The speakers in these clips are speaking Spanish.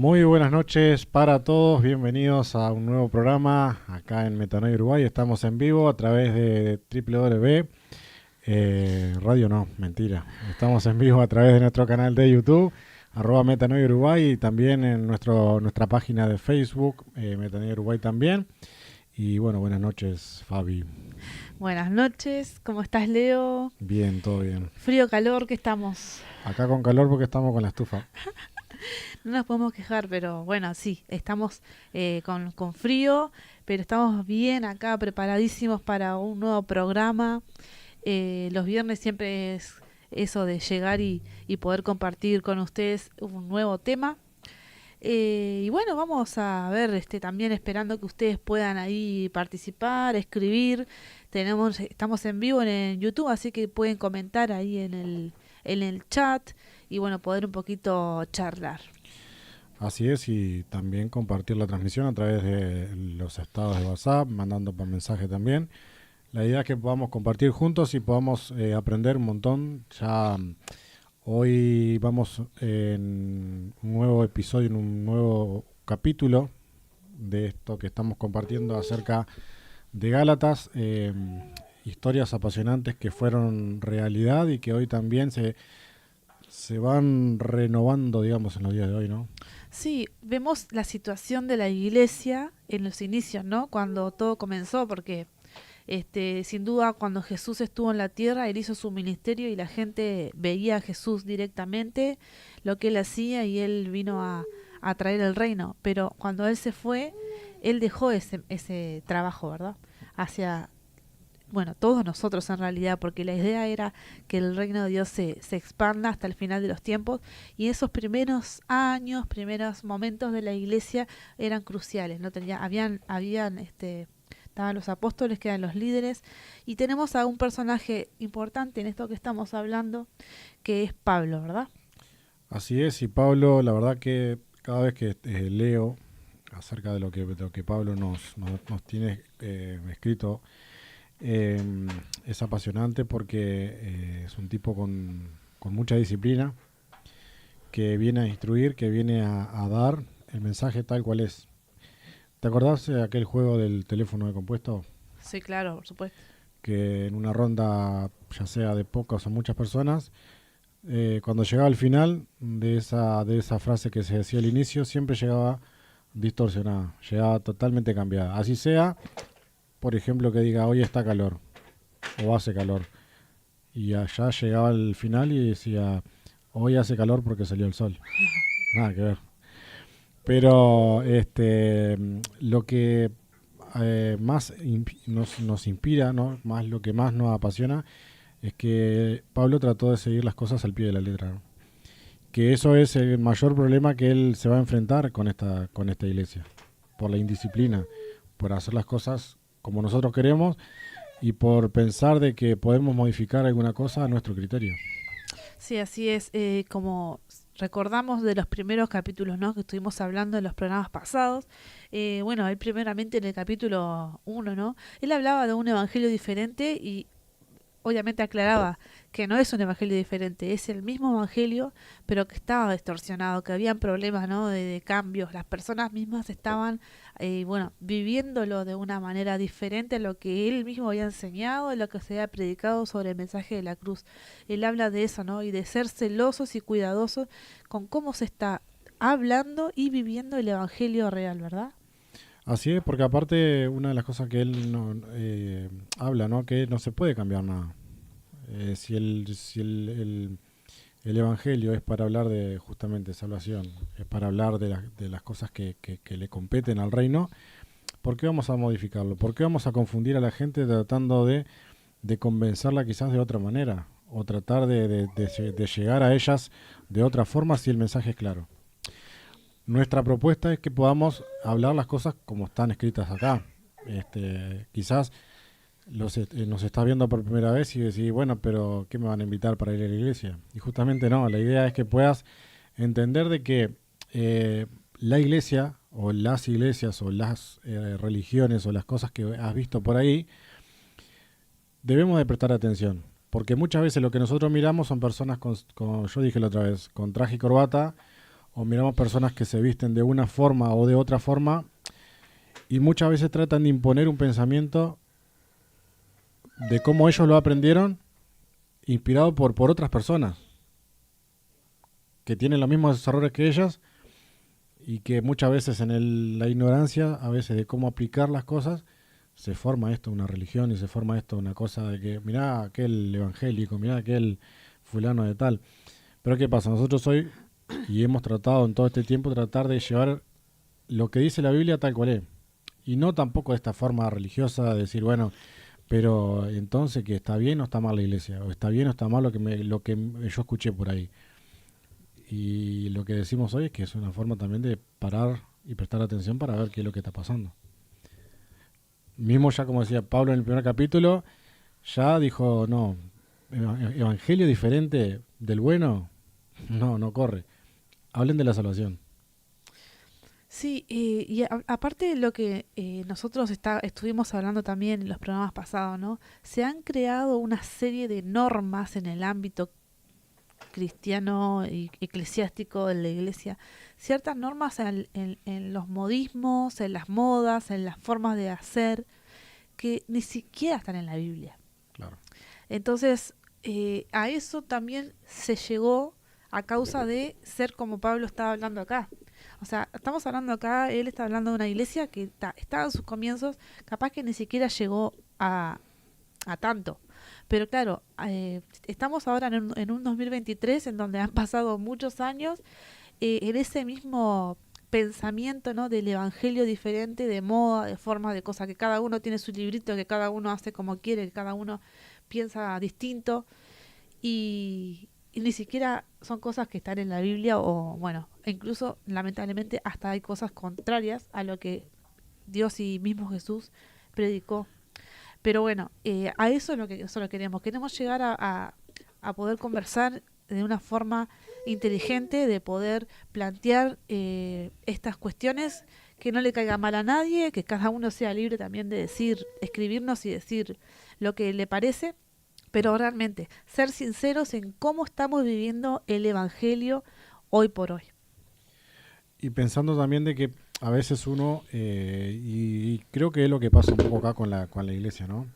Muy buenas noches para todos, bienvenidos a un nuevo programa acá en Metanoia Uruguay. Estamos en vivo a través de www. Radio no, mentira. Estamos en vivo a través de nuestro canal de YouTube, @Metanoia Uruguay, y también en nuestra página de Facebook, Metanoia Uruguay también. Y bueno, buenas noches, Fabi. Buenas noches, ¿cómo estás, Leo? Bien, todo bien. Frío, calor, ¿qué estamos? Acá con calor porque estamos con la estufa. No nos podemos quejar, pero bueno, sí, estamos con frío, pero estamos bien acá, preparadísimos para un nuevo programa. Los viernes siempre es eso de llegar y poder compartir con ustedes un nuevo tema. Y bueno, vamos a ver, también esperando que ustedes puedan ahí participar, escribir. Estamos en vivo en YouTube, así que pueden comentar ahí en el chat y bueno, poder un poquito charlar. Así es, y también compartir la transmisión a través de los estados de WhatsApp, mandando por mensaje también. La idea es que podamos compartir juntos y podamos aprender un montón. Ya hoy vamos en un nuevo episodio, en un nuevo capítulo de esto que estamos compartiendo acerca de Gálatas, historias apasionantes que fueron realidad y que hoy también se van renovando, digamos, en los días de hoy, ¿no? Sí, vemos la situación de la iglesia en los inicios, ¿no? Cuando todo comenzó, porque sin duda cuando Jesús estuvo en la tierra, él hizo su ministerio y la gente veía a Jesús directamente, lo que él hacía y él vino a traer el reino. Pero cuando él se fue, él dejó ese trabajo, ¿verdad? Hacia, bueno, todos nosotros en realidad, porque la idea era que el reino de Dios se expanda hasta el final de los tiempos y esos primeros años, primeros momentos de la iglesia eran cruciales, ¿no? Estaban los apóstoles, que eran los líderes, y tenemos a un personaje importante en esto que estamos hablando, que es Pablo, ¿verdad? Así es, y Pablo, la verdad que cada vez que leo acerca de lo que Pablo nos tiene escrito, eh, es apasionante porque es un tipo con mucha disciplina, que viene a instruir, que viene a dar el mensaje tal cual es. ¿Te acordás de aquel juego del teléfono de compuesto? Sí, claro, por supuesto. Que en una ronda, ya sea de pocas o muchas personas, cuando llegaba al final de esa frase que se decía al inicio, siempre llegaba distorsionada, llegaba totalmente cambiada. Así sea, por ejemplo, que diga hoy está calor o hace calor. Y allá llegaba al final y decía hoy hace calor porque salió el sol. Nada que ver. Pero lo que más nos inspira, ¿no? Más lo que más nos apasiona, es que Pablo trató de seguir las cosas al pie de la letra, ¿no? Que eso es el mayor problema que él se va a enfrentar con esta iglesia, por la indisciplina, por hacer las cosas como nosotros queremos y por pensar de que podemos modificar alguna cosa a nuestro criterio. Sí, así es, como recordamos de los primeros capítulos, ¿no? Que estuvimos hablando en los programas pasados. Bueno, él primeramente en el capítulo 1, ¿no? Él hablaba de un evangelio diferente y obviamente aclaraba que no es un evangelio diferente, es el mismo evangelio, pero que estaba distorsionado, que habían problemas, ¿no? De cambios. Las personas mismas estaban, bueno, viviéndolo de una manera diferente a lo que él mismo había enseñado, a lo que se había predicado sobre el mensaje de la cruz. Él habla de eso, ¿no? Y de ser celosos y cuidadosos con cómo se está hablando y viviendo el evangelio real, ¿verdad? Así es, porque aparte una de las cosas que él no, habla, ¿no? Que no se puede cambiar nada. Si el Evangelio es para hablar de justamente salvación, es para hablar de las cosas que le competen al reino, ¿por qué vamos a modificarlo? ¿Por qué vamos a confundir a la gente tratando de convencerla quizás de otra manera? O tratar de llegar a ellas de otra forma si el mensaje es claro. Nuestra propuesta es que podamos hablar las cosas como están escritas acá. Quizás nos estás viendo por primera vez y decís, bueno, pero ¿qué me van a invitar para ir a la iglesia? Y justamente no, la idea es que puedas entender de que la iglesia o las iglesias o las religiones o las cosas que has visto por ahí, debemos de prestar atención. Porque muchas veces lo que nosotros miramos son personas yo dije la otra vez, con traje y corbata, o miramos personas que se visten de una forma o de otra forma y muchas veces tratan de imponer un pensamiento de cómo ellos lo aprendieron, inspirado por otras personas que tienen los mismos errores que ellas y que muchas veces en la ignorancia, a veces de cómo aplicar las cosas, se forma esto una religión y se forma esto una cosa de que mirá aquel evangélico, mirá aquel fulano de tal. Pero ¿qué pasa? Nosotros hoy, y hemos tratado en todo este tiempo, tratar de llevar lo que dice la Biblia tal cual es. Y no tampoco de esta forma religiosa de decir, bueno, pero entonces que está bien o está mal la iglesia, o está bien o está mal lo que yo escuché por ahí. Y lo que decimos hoy es que es una forma también de parar y prestar atención para ver qué es lo que está pasando. Mismo ya como decía Pablo en el primer capítulo, ya dijo, no, evangelio diferente del bueno, no corre. Hablen de la salvación. Sí, y aparte de lo que nosotros estuvimos hablando también en los programas pasados, ¿no? Se han creado una serie de normas en el ámbito cristiano y eclesiástico de la iglesia, ciertas normas en los modismos, en las modas, en las formas de hacer, que ni siquiera están en la Biblia. Claro. Entonces, a eso también se llegó a causa de ser como Pablo estaba hablando acá. O sea, estamos hablando acá, él está hablando de una iglesia que estaba en sus comienzos, capaz que ni siquiera llegó a tanto. Pero claro, estamos ahora en un 2023 en donde han pasado muchos años en ese mismo pensamiento, ¿no? Del evangelio diferente, de moda, de forma, de cosas, que cada uno tiene su librito, que cada uno hace como quiere, que cada uno piensa distinto y ni siquiera son cosas que están en la Biblia o, bueno, incluso lamentablemente hasta hay cosas contrarias a lo que Dios y mismo Jesús predicó. Pero bueno, a eso es lo que solo queremos. Queremos llegar a poder conversar de una forma inteligente, de poder plantear estas cuestiones que no le caiga mal a nadie, que cada uno sea libre también de decir, escribirnos y decir lo que le parece, pero realmente ser sinceros en cómo estamos viviendo el Evangelio hoy por hoy. Y pensando también de que a veces uno, y creo que es lo que pasa un poco acá con la iglesia, ¿no?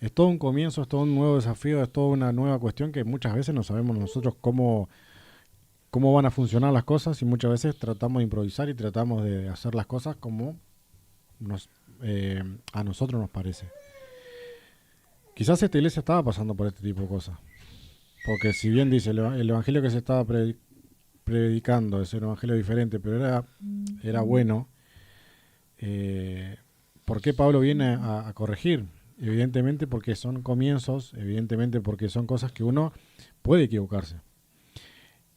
Es todo un comienzo, es todo un nuevo desafío, es toda una nueva cuestión que muchas veces no sabemos nosotros cómo van a funcionar las cosas y muchas veces tratamos de improvisar y tratamos de hacer las cosas como nos, a nosotros nos parece. Quizás esta iglesia estaba pasando por este tipo de cosas, porque si bien dice el evangelio que se estaba predicando es un evangelio diferente, pero era bueno, ¿por qué Pablo viene a corregir? Evidentemente porque son comienzos, evidentemente porque son cosas que uno puede equivocarse.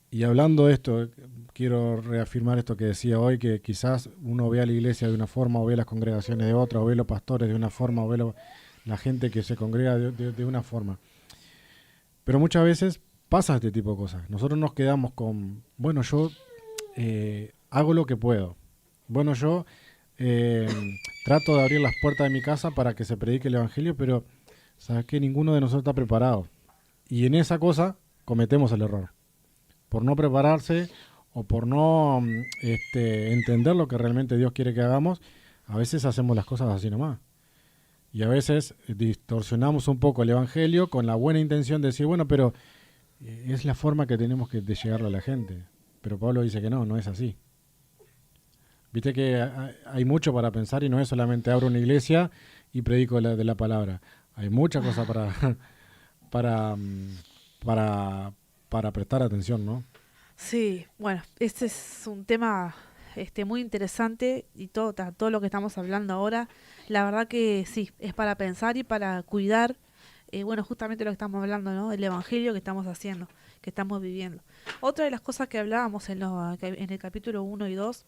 Y hablando de esto, quiero reafirmar esto que decía hoy, que quizás uno ve a la iglesia de una forma, o ve las congregaciones de otra, o ve los pastores de una forma, o ve la gente que se congrega de una forma. Pero muchas veces pasa este tipo de cosas. Nosotros nos quedamos con, bueno, yo hago lo que puedo. Bueno, yo trato de abrir las puertas de mi casa para que se predique el evangelio, pero sabes que ninguno de nosotros está preparado. Y en esa cosa cometemos el error. Por no prepararse o por no entender lo que realmente Dios quiere que hagamos, a veces hacemos las cosas así nomás. Y a veces distorsionamos un poco el evangelio con la buena intención de decir, bueno, pero es la forma que tenemos de llegarle a la gente. Pero Pablo dice que no es así. Viste que hay mucho para pensar y no es solamente abro una iglesia y predico de la palabra. Hay muchas cosas para, para prestar atención, ¿no? Sí, bueno, este es un tema muy interesante y todo lo que estamos hablando ahora, la verdad que sí, es para pensar y para cuidar, bueno, justamente lo que estamos hablando, ¿no? El evangelio que estamos haciendo, que estamos viviendo. Otra de las cosas que hablábamos en el capítulo 1 y 2.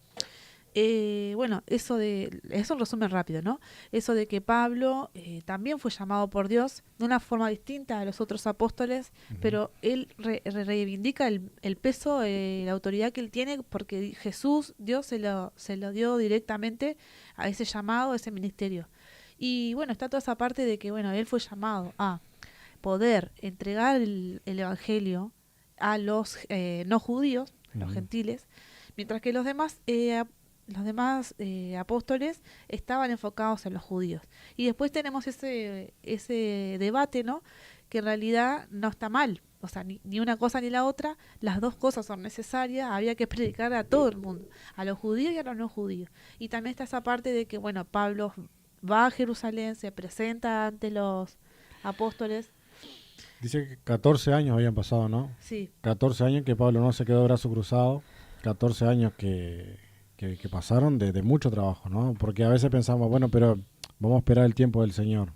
Bueno, eso es un resumen rápido, ¿no? Eso de que Pablo también fue llamado por Dios de una forma distinta a los otros apóstoles, pero él reivindica el peso, la autoridad que él tiene, porque Jesús, Dios, se lo dio directamente a ese llamado, a ese ministerio. Y bueno, está toda esa parte de que, bueno, él fue llamado a poder entregar el evangelio a los no judíos, los gentiles, mientras que los demás apóstoles estaban enfocados en los judíos. Y después tenemos ese debate, ¿no? Que en realidad no está mal. O sea, ni una cosa ni la otra, las dos cosas son necesarias, había que predicar a todo el mundo, a los judíos y a los no judíos. Y también está esa parte de que, bueno, Pablo va a Jerusalén, se presenta ante los apóstoles. Dice que 14 años habían pasado, ¿no? Sí. 14 años que Pablo no se quedó de brazo cruzado, 14 años que pasaron de mucho trabajo, ¿no? Porque a veces pensamos, bueno, pero vamos a esperar el tiempo del Señor.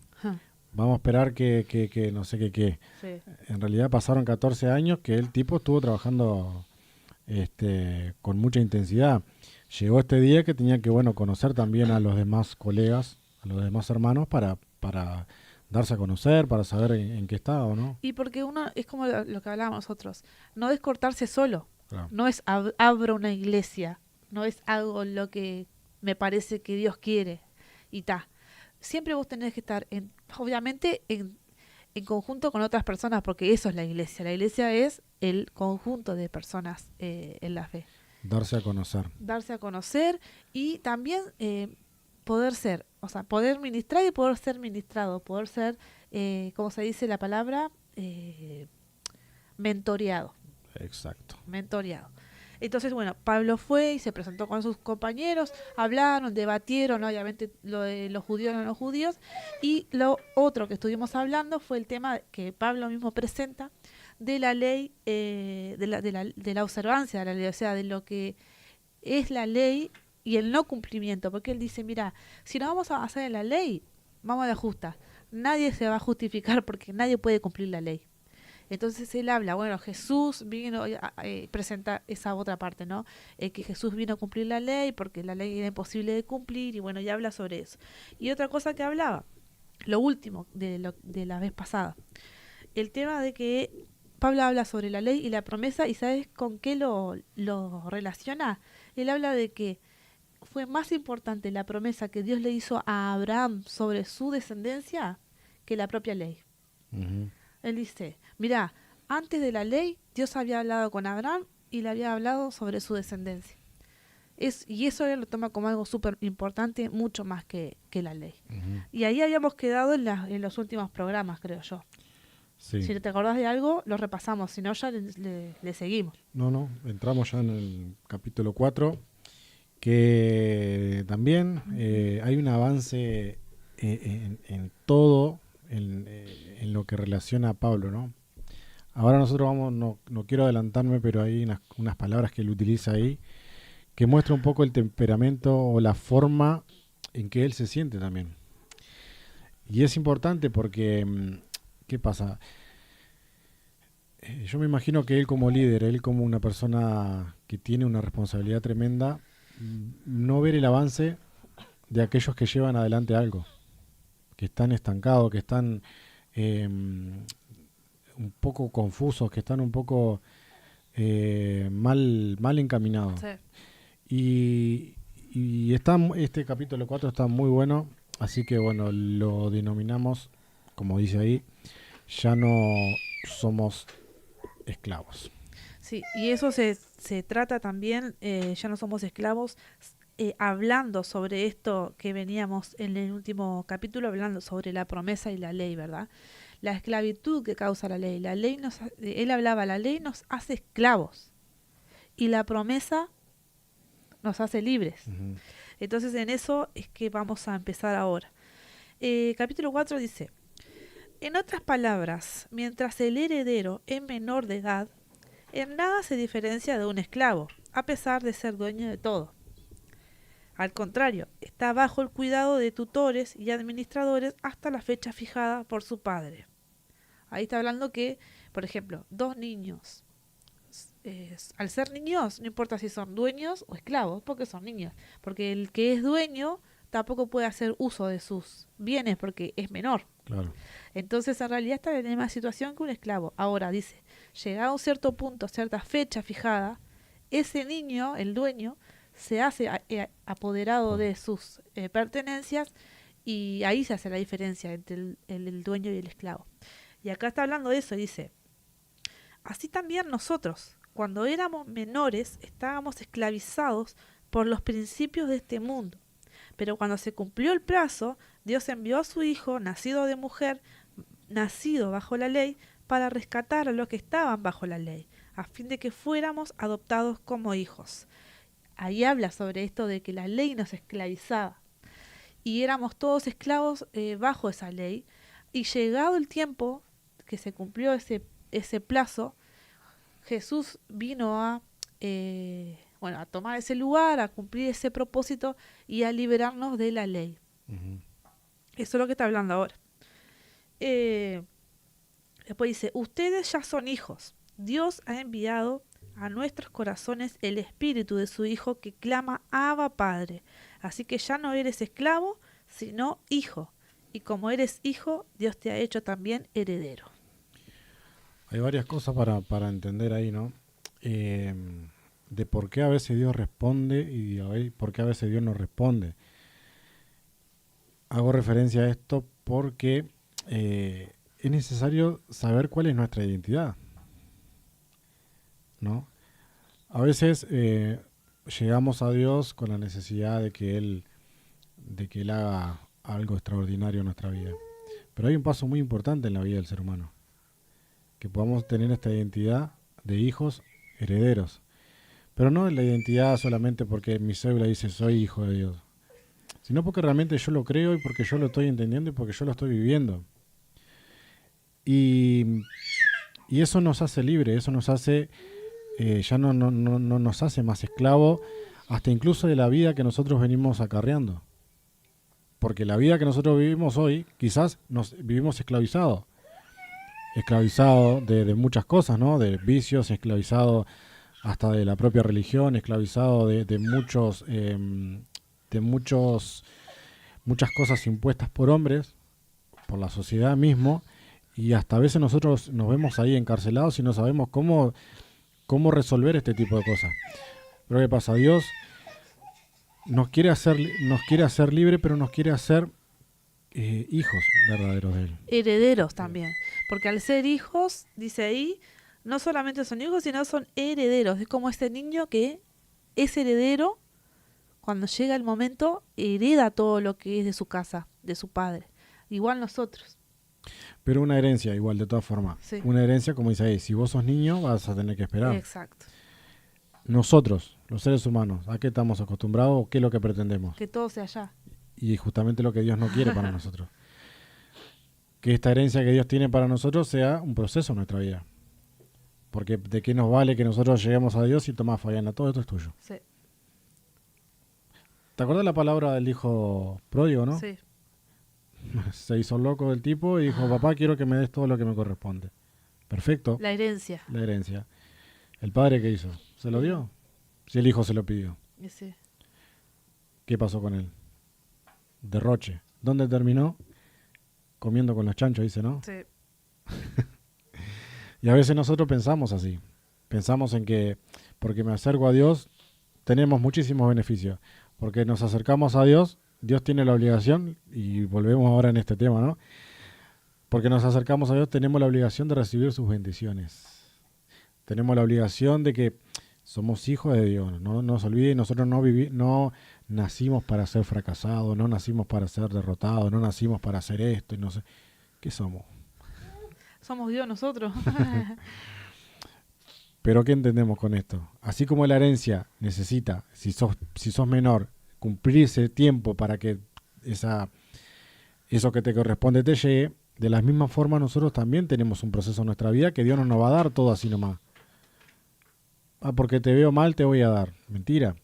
Vamos a esperar que no sé qué. Sí. En realidad pasaron 14 años que el tipo estuvo trabajando con mucha intensidad. Llegó este día que tenía que, bueno, conocer también a los demás colegas, a los demás hermanos para darse a conocer, para saber en qué estado, ¿no? Y porque uno, es como lo que hablábamos nosotros, no es cortarse solo, claro. No es abro una iglesia, no es algo lo que me parece que Dios quiere y ta. Siempre vos tenés que estar, obviamente, en conjunto con otras personas, porque eso es la iglesia. La iglesia es el conjunto de personas en la fe. Darse a conocer. Darse a conocer y también poder ser, o sea, poder ministrar y poder ser ministrado, poder ser, como se dice la palabra, mentoreado. Exacto. Mentoreado. Entonces, bueno, Pablo fue y se presentó con sus compañeros, hablaron, debatieron, obviamente, lo de los judíos y no los judíos, y lo otro que estuvimos hablando fue el tema que Pablo mismo presenta de la ley, de la observancia de la ley, o sea, de lo que es la ley y el no cumplimiento, porque él dice, mira, si no vamos a basar en la ley, vamos a la justa. Nadie se va a justificar porque nadie puede cumplir la ley. Entonces él habla, bueno, Jesús vino, presenta esa otra parte, ¿no? Que Jesús vino a cumplir la ley porque la ley era imposible de cumplir y bueno, ya habla sobre eso. Y otra cosa que hablaba, lo último de la vez pasada, el tema de que Pablo habla sobre la ley y la promesa y ¿sabes con qué lo relaciona? Él habla de que fue más importante la promesa que Dios le hizo a Abraham sobre su descendencia que la propia ley. Uh-huh. Él dice, mira, antes de la ley, Dios había hablado con Abraham y le había hablado sobre su descendencia. Y eso él lo toma como algo súper importante, mucho más que la ley. Uh-huh. Y ahí habíamos quedado en los últimos programas, creo yo. Sí. Si te acordás de algo, lo repasamos, si no ya le seguimos. No, entramos ya en el capítulo 4, que también hay un avance en todo, en lo que relaciona a Pablo, ¿no? Ahora nosotros vamos, no quiero adelantarme, pero hay unas palabras que él utiliza ahí que muestra un poco el temperamento o la forma en que él se siente también. Y es importante porque, ¿qué pasa? Yo me imagino que él como líder, él como una persona que tiene una responsabilidad tremenda, no ver el avance de aquellos que llevan adelante algo, que están estancados, que están un poco confusos, que están un poco mal encaminados. Sí. Y este capítulo 4 está muy bueno, así que bueno, lo denominamos, como dice ahí, ya no somos esclavos. Sí, y eso se trata también, ya no somos esclavos, hablando sobre esto que veníamos en el último capítulo, hablando sobre la promesa y la ley, ¿verdad? La esclavitud que causa la ley. Él hablaba, la ley nos hace esclavos y la promesa nos hace libres. Uh-huh. Entonces en eso es que vamos a empezar ahora. Capítulo 4 dice, en otras palabras, mientras el heredero es menor de edad, en nada se diferencia de un esclavo, a pesar de ser dueño de todo. Al contrario, está bajo el cuidado de tutores y administradores hasta la fecha fijada por su padre. Ahí está hablando que, por ejemplo, dos niños, al ser niños, no importa si son dueños o esclavos, porque son niños. Porque el que es dueño tampoco puede hacer uso de sus bienes porque es menor. Claro. Entonces, en realidad está en la misma situación que un esclavo. Ahora, dice, llegado a un cierto punto, cierta fecha fijada, ese niño, el dueño, se hace apoderado de sus pertenencias y ahí se hace la diferencia entre el dueño y el esclavo. Y acá está hablando de eso, dice, así también nosotros, cuando éramos menores, estábamos esclavizados por los principios de este mundo. Pero cuando se cumplió el plazo, Dios envió a su Hijo, nacido de mujer, nacido bajo la ley, para rescatar a los que estaban bajo la ley, a fin de que fuéramos adoptados como hijos. Ahí habla sobre esto de que la ley nos esclavizaba y éramos todos esclavos bajo esa ley, y llegado el tiempo que se cumplió ese plazo, Jesús vino a tomar ese lugar, a cumplir ese propósito y a liberarnos de la ley. Ujú. Eso es lo que está hablando ahora. Después dice, ustedes ya son hijos. Dios ha enviado a nuestros corazones el espíritu de su Hijo que clama Abba Padre. Así que ya no eres esclavo, sino hijo. Y como eres hijo, Dios te ha hecho también heredero. Hay varias cosas para entender ahí, ¿no? De por qué a veces Dios responde y por qué a veces Dios no responde. Hago referencia a esto porque es necesario saber cuál es nuestra identidad, ¿no? A veces llegamos a Dios con la necesidad de que Él haga algo extraordinario en nuestra vida. Pero hay un paso muy importante en la vida del ser humano, que podamos tener esta identidad de hijos herederos. Pero no la identidad solamente porque mi cédula dice soy hijo de Dios, sino porque realmente yo lo creo y porque yo lo estoy entendiendo y porque yo lo estoy viviendo. Y eso nos hace libre, eso nos hace, ya no nos hace más esclavos, hasta incluso de la vida que nosotros venimos acarreando. Porque la vida que nosotros vivimos hoy, quizás nos vivimos esclavizados de muchas cosas, ¿no? De vicios, esclavizado hasta de la propia religión, esclavizado de muchas cosas impuestas por hombres, por la sociedad mismo, y hasta a veces nosotros nos vemos ahí encarcelados y no sabemos cómo resolver este tipo de cosas. Pero ¿qué pasa? Dios nos quiere hacer libre, pero nos quiere hacer hijos verdaderos de Él. Herederos también. Porque al ser hijos, dice ahí, no solamente son hijos, sino son herederos. Es como ese niño que es heredero, cuando llega el momento, hereda todo lo que es de su casa, de su padre. Igual nosotros. Pero una herencia igual, de todas formas. Sí. Una herencia, como dice ahí, si vos sos niño, vas a tener que esperar. Exacto. Nosotros, los seres humanos, ¿a qué estamos acostumbrados o qué es lo que pretendemos? Que todo sea allá. Y justamente lo que Dios no quiere para nosotros. Que esta herencia que Dios tiene para nosotros sea un proceso en nuestra vida. Porque ¿de qué nos vale que nosotros lleguemos a Dios y tomás Fabiana? Todo esto es tuyo. Sí. ¿Te acuerdas la palabra del hijo pródigo, no? Sí. Se hizo loco el tipo y dijo, papá, quiero que me des todo lo que me corresponde. Perfecto. La herencia. La herencia. ¿El padre qué hizo? ¿Se lo dio? Si el hijo se lo pidió. Sí. ¿Qué pasó con él? Derroche. ¿Dónde terminó? Comiendo con los chanchos, dice, ¿no? Sí. Y a veces nosotros pensamos así. Pensamos en que porque me acerco a Dios, tenemos muchísimos beneficios. Porque nos acercamos a Dios, Dios tiene la obligación, y volvemos ahora en este tema, ¿no? Porque nos acercamos a Dios, tenemos la obligación de recibir sus bendiciones. Tenemos la obligación de que somos hijos de Dios. No se olviden, nosotros no nacimos para ser fracasados, no nacimos para ser derrotados, no nacimos para hacer esto y no sé. ¿Qué somos? Somos Dios nosotros. Pero ¿qué entendemos con esto? Así como la herencia necesita, si sos menor, cumplir ese tiempo para que eso que te corresponde te llegue, de la misma forma nosotros también tenemos un proceso en nuestra vida que Dios no nos va a dar todo así nomás. Porque te veo mal te voy a dar. Mentira.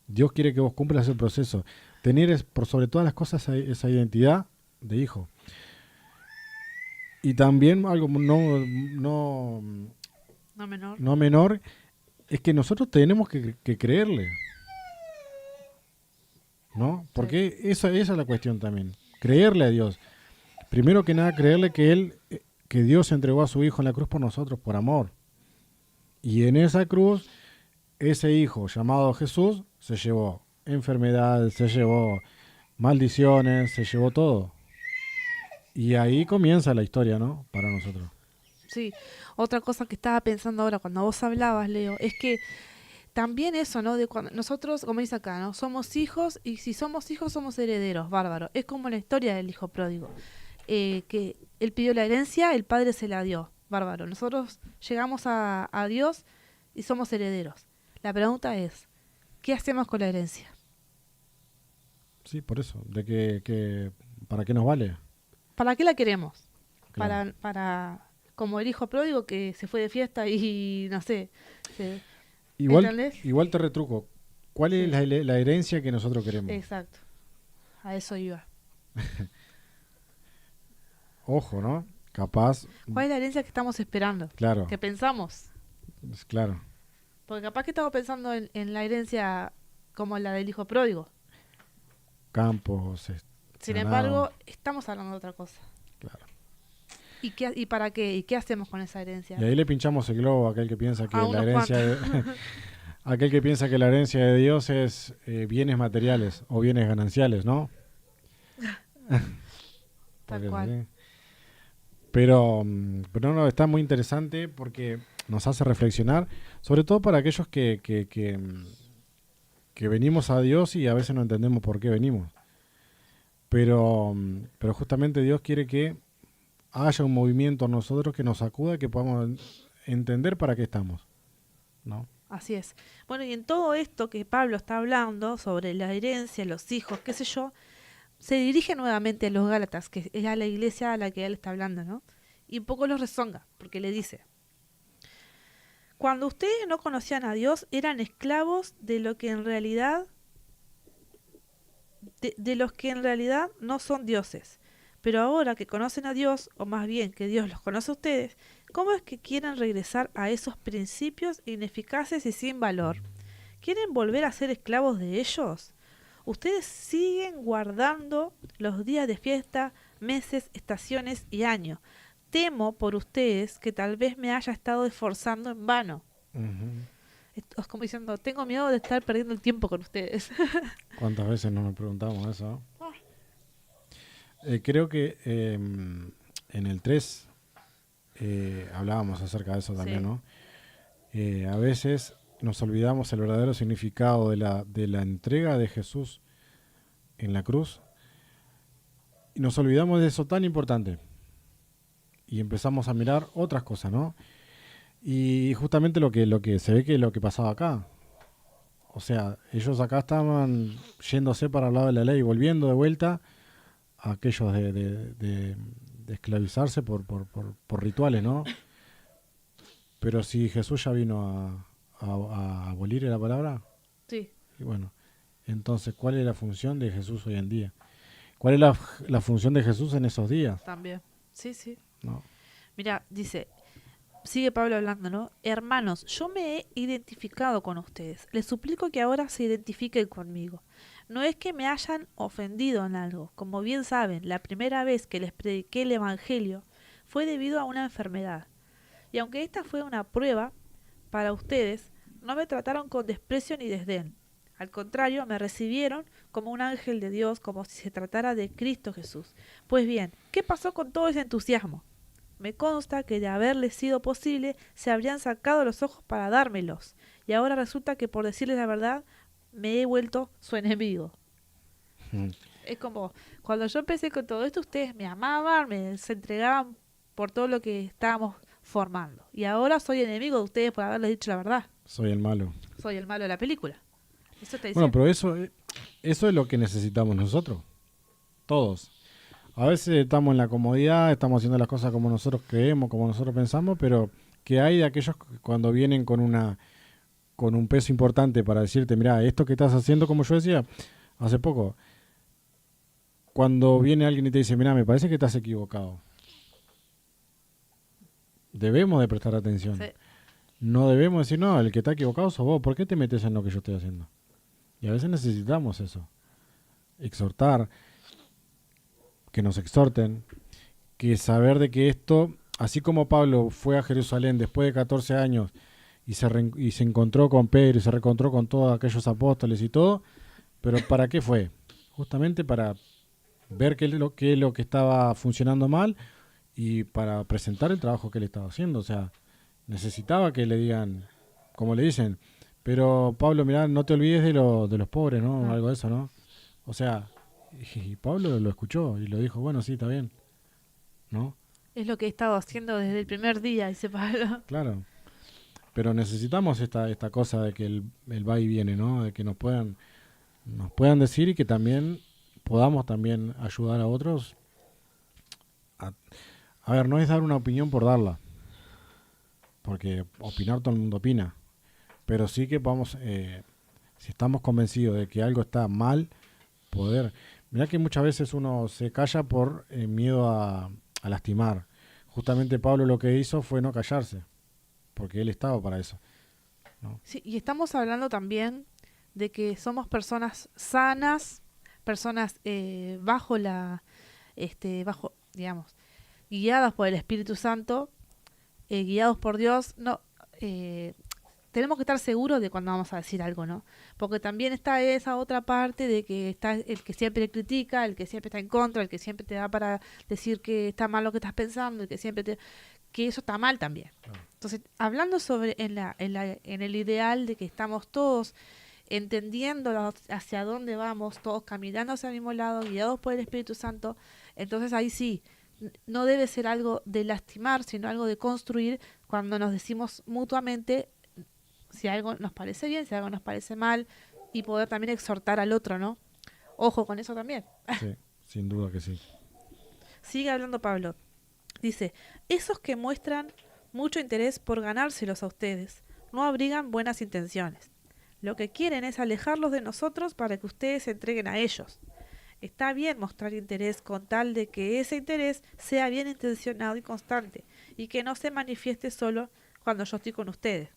Dios quiere que vos cumplas el proceso. Tener por sobre todas las cosas esa identidad de hijo. Y también algo no menor es que nosotros tenemos que creerle. ¿No? Porque esa es la cuestión también. Creerle a Dios. Primero que nada, creerle que Dios entregó a su Hijo en la cruz por nosotros, por amor. Y en esa cruz, ese Hijo llamado Jesús se llevó enfermedades, se llevó maldiciones, se llevó todo. Y ahí comienza la historia, ¿no? Para nosotros. Sí, otra cosa que estaba pensando ahora cuando vos hablabas, Leo, es que también eso, ¿no? De cuando nosotros, como dice acá, ¿no? Somos hijos y si somos hijos somos herederos, bárbaro. Es como la historia del hijo pródigo, que él pidió la herencia, el padre se la dio, bárbaro. Nosotros llegamos a Dios y somos herederos. La pregunta es, ¿qué hacemos con la herencia? Sí, por eso. ¿Para qué nos vale? ¿Para qué la queremos? Claro. Como el hijo pródigo que se fue de fiesta y no sé, se- Igual, ¿entendés? igual te retruco. ¿Cuál es Sí, la herencia que nosotros queremos? exacto. A eso iba. Ojo, ¿no? Capaz, ¿Cuál es la herencia que estamos esperando? claro, Que pensamos. claro. Porque capaz que estamos pensando en la herencia como la del hijo pródigo. Campos, Sin ganado, embargo, estamos hablando de otra cosa. claro. ¿Y para qué? ¿Y qué hacemos con esa Y herencia? ahí le pinchamos el globo a aquel que piensa que A la unos herencia cuantos. aquel que piensa que la herencia de Dios es bienes materiales o bienes gananciales, ¿no? Tal Porque es cual. así. Pero no, está muy interesante porque nos hace reflexionar, sobre todo para aquellos que venimos a Dios y a veces no entendemos por qué venimos. Pero justamente Dios quiere que haya un movimiento en nosotros que nos sacuda, que podamos entender para qué estamos, ¿no? Así es. Bueno, y en todo esto que Pablo está hablando sobre la herencia, los hijos, qué sé yo, se dirige nuevamente a los Gálatas, que es a la iglesia a la que él está hablando, ¿no? Y un poco los rezonga, porque le dice, cuando ustedes no conocían a Dios, eran esclavos de lo que en realidad, de los que en realidad no son dioses. Pero ahora que conocen a Dios, o más bien que Dios los conoce a ustedes, ¿cómo es que quieren regresar a esos principios ineficaces y sin valor? ¿Quieren volver a ser esclavos de ellos? Ustedes siguen guardando los días de fiesta, meses, estaciones y años. Temo por ustedes que tal vez me haya estado esforzando en vano. Ujú. Esto es como diciendo, tengo miedo de estar perdiendo el tiempo con ustedes. ¿Cuántas veces no nos preguntamos eso? Creo que en el 3 hablábamos acerca de eso también, Sí, ¿no? A veces nos olvidamos el verdadero significado de la entrega de Jesús en la cruz y nos olvidamos de eso tan importante y empezamos a mirar otras cosas, ¿no? Y justamente lo que se ve que es lo que pasaba acá. O sea, ellos acá estaban yéndose para el lado de la ley, volviendo de vuelta a aquellos de esclavizarse por rituales, ¿no? Pero si Jesús ya vino a abolir la palabra, sí, y bueno, entonces, ¿cuál es la función de Jesús hoy en día? ¿Cuál es la función de Jesús en esos días? también. Sí, sí. ¿No? Mira, dice, sigue Pablo hablando, ¿no? Hermanos, yo me he identificado con ustedes. Les suplico que ahora se identifiquen conmigo. No es que me hayan ofendido en algo. Como bien saben, la primera vez que les prediqué el Evangelio fue debido a una enfermedad. Y aunque esta fue una prueba para ustedes, no me trataron con desprecio ni desdén. Al contrario, me recibieron como un ángel de Dios, como si se tratara de Cristo Jesús. Pues bien, ¿qué pasó con todo ese entusiasmo? Me consta que de haberles sido posible, se habrían sacado los ojos para dármelos, y ahora resulta que por decirles la verdad, me he vuelto su enemigo. Mm. Es como, cuando yo empecé con todo esto, ustedes me amaban, se entregaban por todo lo que estábamos formando. Y ahora soy enemigo de ustedes por haberles dicho la verdad. Soy el malo. Soy el malo de la película. Eso está Bueno, diciendo. pero eso es lo que necesitamos nosotros, todos. A veces estamos en la comodidad, estamos haciendo las cosas como nosotros creemos, como nosotros pensamos, pero que hay de aquellos que cuando vienen con un peso importante para decirte, mira, esto que estás haciendo, como yo decía hace poco, cuando viene alguien y te dice, mira, me parece que estás equivocado, debemos de prestar atención. Sí, No debemos decir, no, el que está equivocado sos vos, ¿por qué te metes en lo que yo estoy haciendo? Y a veces necesitamos eso, exhortar, que nos exhorten, que saber de que esto, así como Pablo fue a Jerusalén después de 14 años y se encontró con Pedro y se reencontró con todos aquellos apóstoles y todo, pero ¿para qué fue? Justamente para ver qué es lo que estaba funcionando mal y para presentar el trabajo que él estaba haciendo. O sea, necesitaba que le digan, como le dicen, pero Pablo, mirá, no te olvides de los pobres, ¿no? Ah, Algo de eso, ¿no? O sea, y Pablo lo escuchó y lo dijo, bueno, sí, está bien, ¿no? es lo que he estado haciendo desde el primer día, dice Pablo. Claro. Pero necesitamos esta cosa de que el va y viene, ¿no? De que nos puedan decir y que también podamos también ayudar a otros. A, a ver, no es dar una opinión por darla, porque opinar todo el mundo opina, pero sí que vamos, si estamos convencidos de que algo está mal, poder. Mirá que muchas veces uno se calla por miedo a lastimar. Justamente Pablo lo que hizo fue no callarse, porque él estaba para eso, ¿no? Sí, y estamos hablando también de que somos personas sanas, personas digamos, guiadas por el Espíritu Santo, guiados por Dios. No, eh, tenemos que estar seguros de cuando vamos a decir algo, ¿no? Porque también está esa otra parte de que está el que siempre critica, el que siempre está en contra, el que siempre te da para decir que está mal lo que estás pensando, el que siempre te que eso está mal también. Claro. Entonces, hablando sobre en el ideal de que estamos todos entendiendo hacia dónde vamos, todos caminando hacia el mismo lado, guiados por el Espíritu Santo, entonces ahí sí, no debe ser algo de lastimar, sino algo de construir cuando nos decimos mutuamente si algo nos parece bien, si algo nos parece mal, y poder también exhortar al otro, ¿no? Ojo con eso también. Sí, sin duda que sí. Sigue hablando Pablo. Dice, esos que muestran mucho interés por ganárselos a ustedes, no abrigan buenas intenciones. Lo que quieren es alejarlos de nosotros para que ustedes se entreguen a ellos. Está bien mostrar interés con tal de que ese interés sea bien intencionado y constante, y que no se manifieste solo cuando yo estoy con ustedes.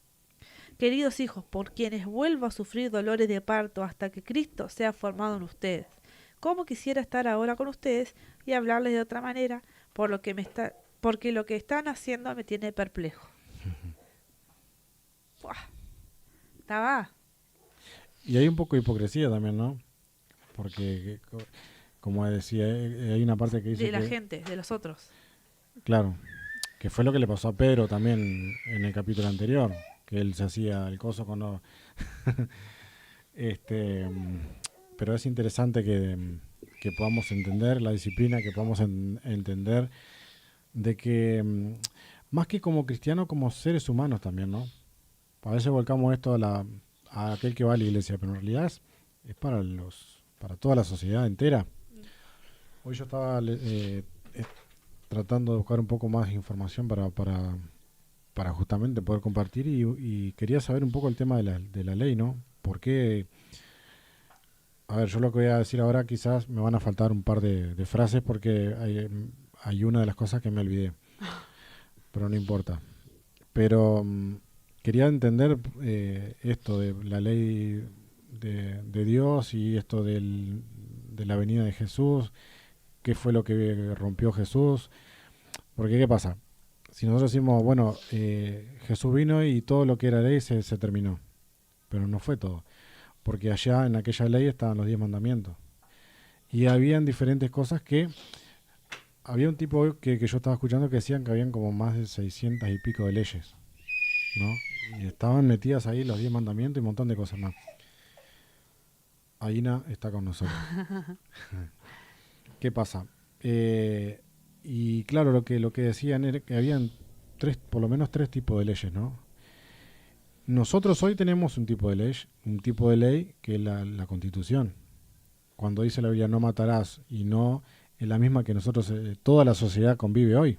Queridos hijos, por quienes vuelvo a sufrir dolores de parto hasta que Cristo sea formado en ustedes. Cómo quisiera estar ahora con ustedes y hablarles de otra manera, porque lo que están haciendo me tiene perplejo. Buah, estaba Y hay un poco de hipocresía también, ¿no? Porque, como decía, hay una parte que dice de la que, gente, de los otros. claro, que fue lo que le pasó a Pedro también en el capítulo anterior, que él se hacía el coso con los... este, pero es interesante que podamos entender la disciplina, que podamos entender de que, más que como cristianos, como seres humanos también, ¿no? A veces volcamos esto a aquel que va a la iglesia, pero en realidad es para toda la sociedad entera. Hoy yo estaba tratando de buscar un poco más de información para justamente poder compartir y quería saber un poco el tema de la ley, ¿no? Porque, a ver, yo lo que voy a decir ahora quizás me van a faltar un par de frases porque hay una de las cosas que me olvidé, pero no importa. Pero quería entender esto de la ley de Dios y esto de la venida de Jesús, qué fue lo que rompió Jesús. Porque, ¿qué pasa? Si nosotros decimos, bueno, Jesús vino y todo lo que era ley se terminó, pero no fue todo, porque allá en aquella ley estaban los 10 mandamientos. Y habían diferentes cosas que... Había un tipo que yo estaba escuchando que decían que habían como más de 600 y pico de leyes, ¿no? Y estaban metidas ahí los 10 mandamientos y un montón de cosas más. Aina está con nosotros. ¿Qué pasa? Y claro, lo que decían era que habían por lo menos tres tipos de leyes, ¿no? Nosotros hoy tenemos un tipo de ley que es la Constitución. Cuando dice la Biblia no matarás y no es la misma que nosotros, toda la sociedad convive hoy,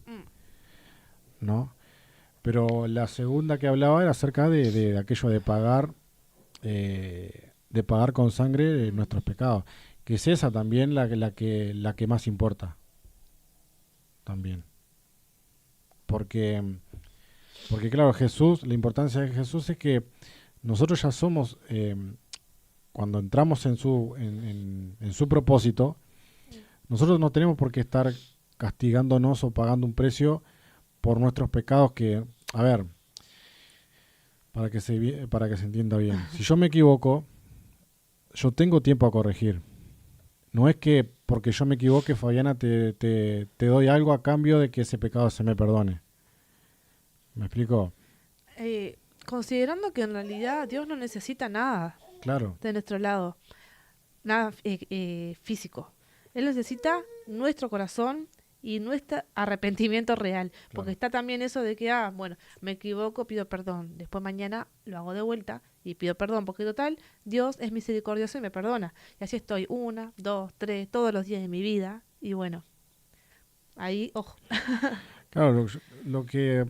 ¿no? Pero la segunda que hablaba era acerca de aquello de pagar con sangre nuestros pecados, que es esa también la que más importa, también. Porque, porque claro, Jesús, la importancia de Jesús es que nosotros ya somos, cuando entramos en su propósito, nosotros no tenemos por qué estar castigándonos o pagando un precio por nuestros pecados que, a ver, para que se entienda bien. Si yo me equivoco, yo tengo tiempo a corregir. No es que porque yo me equivoque, Fabiana, te doy algo a cambio de que ese pecado se me perdone. ¿Me explico? Considerando que en realidad Dios no necesita nada Claro, de nuestro lado, nada físico. Él necesita nuestro corazón y nuestro arrepentimiento real. Porque claro. está también eso de que, bueno, me equivoco, pido perdón. Después mañana lo hago de vuelta y pido perdón. Porque total, Dios es misericordioso y me perdona. Y así estoy 1, 2, 3, todos los días de mi vida. Y bueno, ahí, ojo. Claro, lo que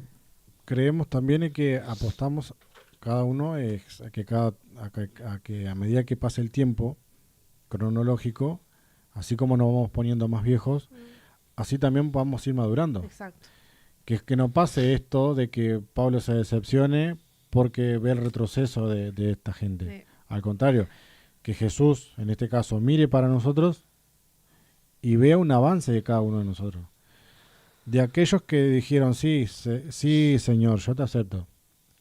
creemos también es que apostamos cada uno es a que a medida que pase el tiempo cronológico, así como nos vamos poniendo más viejos, así también vamos a ir madurando. Exacto. Que no pase esto de que Pablo se decepcione porque ve el retroceso de esta gente. Sí. Al contrario, que Jesús, en este caso, mire para nosotros y vea un avance de cada uno de nosotros. De aquellos que dijeron, sí, sí, Señor, yo te acepto.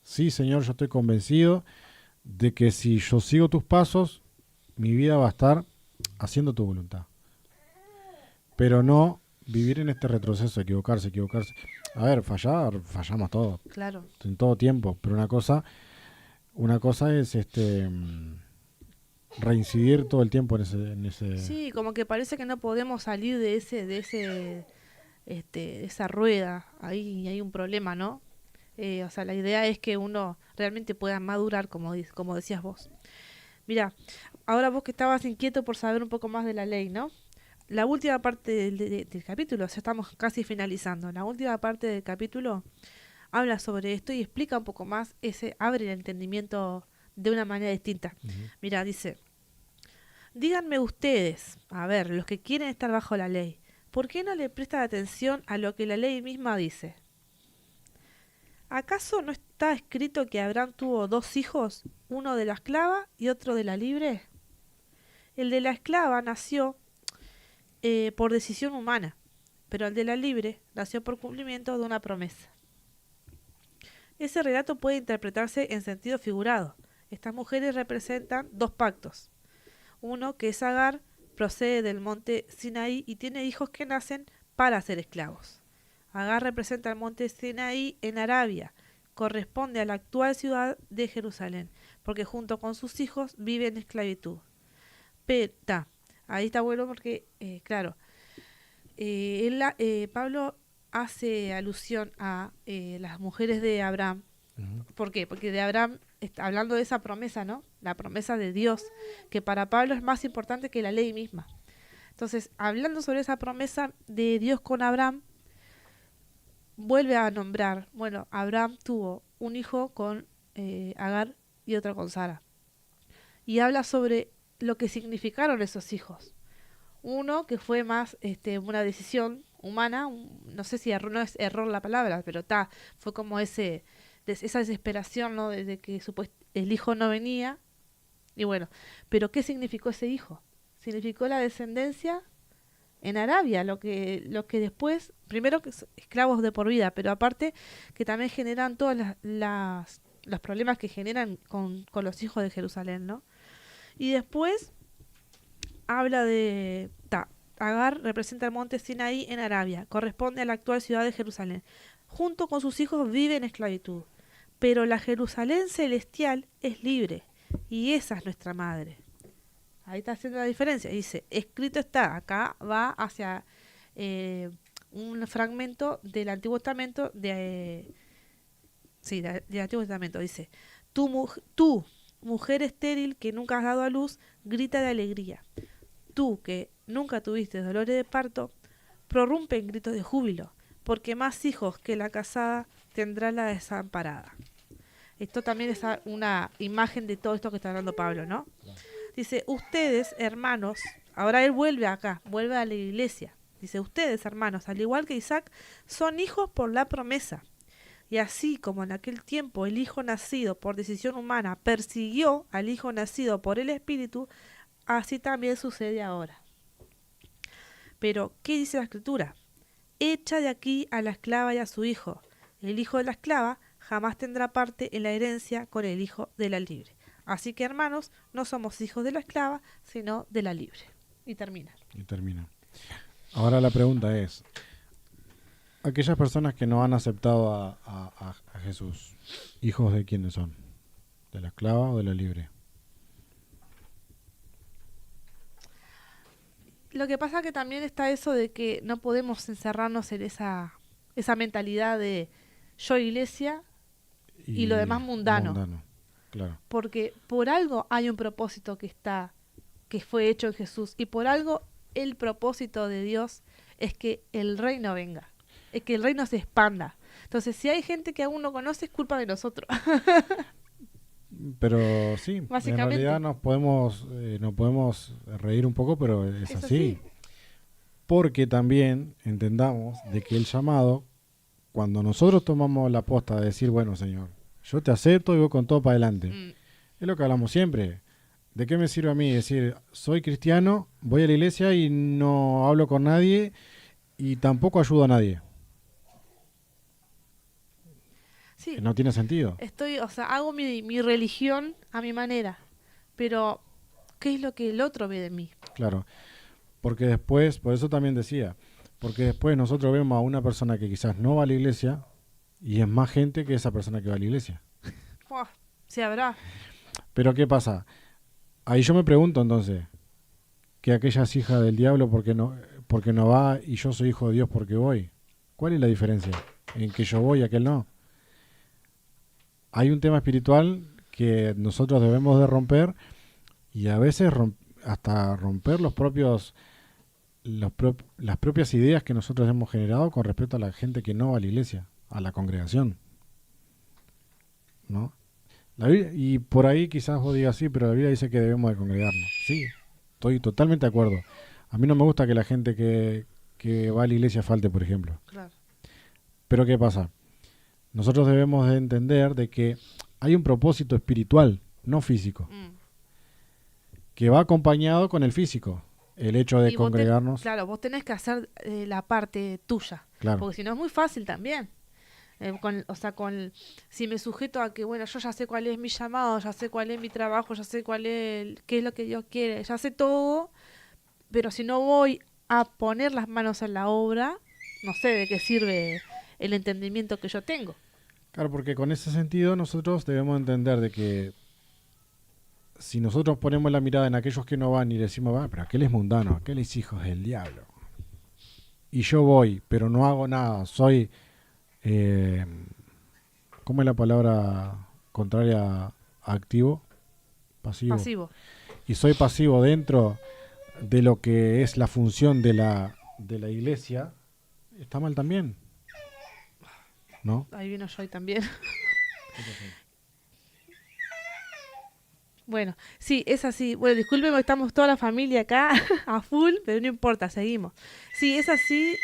Sí, Señor, yo estoy convencido de que si yo sigo tus pasos, mi vida va a estar haciendo tu voluntad. Pero no vivir en este retroceso, equivocarse. A ver, fallamos todos, Claro. en todo tiempo. Pero una cosa es reincidir todo el tiempo en ese. Sí, como que parece que no podemos salir de esa rueda. Ahí hay un problema, ¿no? O sea, la idea es que uno realmente pueda madurar, como decías vos. Mira, ahora vos que estabas inquieto por saber un poco más de la ley, ¿no? La última parte del capítulo, ya estamos casi finalizando. La última parte del capítulo habla sobre esto y explica un poco más, abre el entendimiento de una manera distinta. Ujú. Mira, dice, díganme ustedes, a ver, los que quieren estar bajo la ley, ¿por qué no le prestan atención a lo que la ley misma dice? ¿Acaso no está escrito que Abraham tuvo 2 hijos, uno de la esclava y otro de la libre? El de la esclava nació por decisión humana, pero el de la libre nació por cumplimiento de una promesa. Ese relato puede interpretarse en sentido figurado. Estas mujeres representan 2 pactos. Uno, que es Agar, procede del monte Sinaí y tiene hijos que nacen para ser esclavos. Agar representa el monte Sinaí en Arabia, corresponde a la actual ciudad de Jerusalén, porque junto con sus hijos vive en esclavitud. Pero, ahí está bueno porque, claro, Pablo hace alusión a las mujeres de Abraham. Ujú. ¿Por qué? Porque de Abraham está hablando de esa promesa, ¿no? La promesa de Dios, que para Pablo es más importante que la ley misma. Entonces, hablando sobre esa promesa de Dios con Abraham, vuelve a nombrar, bueno, Abraham tuvo un hijo con Agar y otro con Sara. Y habla sobre lo que significaron esos hijos. Uno que fue más una decisión humana, no sé si no es error la palabra, pero fue como esa desesperación, ¿no? De que el hijo no venía. Y bueno, pero ¿qué significó ese hijo? Significó la descendencia en Arabia, lo que después, primero que esclavos de por vida, pero aparte que también generan todos los problemas que generan con los hijos de Jerusalén, ¿no? Y después habla de... Agar representa el monte Sinaí en Arabia, corresponde a la actual ciudad de Jerusalén. Junto con sus hijos vive en esclavitud. Pero la Jerusalén celestial es libre, y esa es nuestra madre. Ahí está haciendo la diferencia. Dice, escrito está, acá va hacia un fragmento del Antiguo Testamento, del Antiguo Testamento. Dice, tú, mujer estéril que nunca has dado a luz, grita de alegría. Tú, que nunca tuviste dolores de parto, prorrumpe en gritos de júbilo, porque más hijos que la casada tendrá la desamparada. Esto también es una imagen de todo esto que está hablando Pablo, ¿no? Dice, ustedes, hermanos, ahora él vuelve acá, vuelve a la iglesia. Dice, ustedes, hermanos, al igual que Isaac, son hijos por la promesa. Y así como en aquel tiempo el hijo nacido por decisión humana persiguió al hijo nacido por el Espíritu, así también sucede ahora. Pero, ¿qué dice la Escritura? Echa de aquí a la esclava y a su hijo. El hijo de la esclava jamás tendrá parte en la herencia con el hijo de la libre. Así que, hermanos, no somos hijos de la esclava, sino de la libre. y termina. Y termina. Ahora la pregunta es, aquellas personas que no han aceptado a Jesús, ¿hijos de quiénes son? ¿De la esclava o de la libre? Lo que pasa que también está eso de que no podemos encerrarnos en esa mentalidad de yo iglesia y lo demás mundano. Claro. Porque por algo hay un propósito que fue hecho en Jesús, y por algo el propósito de Dios es que el reino venga, es que el reino se expanda. Entonces, si hay gente que aún no conoce, es culpa de nosotros. Pero sí, en realidad nos podemos reír un poco, pero es así. Porque también entendamos de que el llamado, cuando nosotros tomamos la posta de decir, bueno, Señor, yo te acepto y voy con todo para adelante. Es lo que hablamos siempre. ¿De qué me sirve a mí decir, soy cristiano, voy a la iglesia y no hablo con nadie y tampoco ayudo a nadie? Sí, no tiene sentido. Hago mi religión a mi manera, pero ¿qué es lo que el otro ve de mí? Claro, porque después, por eso también decía, porque después nosotros vemos a una persona que quizás no va a la iglesia y es más gente que esa persona que va a la iglesia. Sí, habrá. Pero ¿qué pasa? Ahí yo me pregunto entonces, que aquella es hija del diablo porque no va y yo soy hijo de Dios porque voy. ¿Cuál es la diferencia en que yo voy y aquel no? Hay un tema espiritual que nosotros debemos de romper y a veces hasta romper las propias ideas que nosotros hemos generado con respecto a la gente que no va a la iglesia, a la congregación, ¿no? Y por ahí quizás vos digas sí, pero la Biblia dice que debemos de congregarnos. Sí, estoy totalmente de acuerdo. A mí no me gusta que la gente que va a la iglesia falte, por ejemplo. Claro. Pero ¿qué pasa? Nosotros debemos de entender de que hay un propósito espiritual, no físico, que va acompañado con el físico. El hecho de congregarnos. Vos tenés que hacer la parte tuya. Claro. Porque si no es muy fácil también. Si me sujeto a que, bueno, yo ya sé cuál es mi llamado, ya sé cuál es mi trabajo, ya sé qué es lo que Dios quiere, ya sé todo, pero si no voy a poner las manos en la obra, no sé de qué sirve el entendimiento que yo tengo. Claro, porque con ese sentido nosotros debemos entender de que si nosotros ponemos la mirada en aquellos que no van y decimos, pero aquel es mundano, aquel es hijo del diablo, y yo voy, pero no hago nada, soy... ¿cómo es la palabra contraria a activo? Pasivo. Y soy pasivo dentro de lo que es la función de la iglesia, está mal también, ¿no? Ahí vino yo también. Bueno, sí, es así. Bueno, discúlpeme, estamos toda la familia acá a full, pero no importa, seguimos. Sí, es así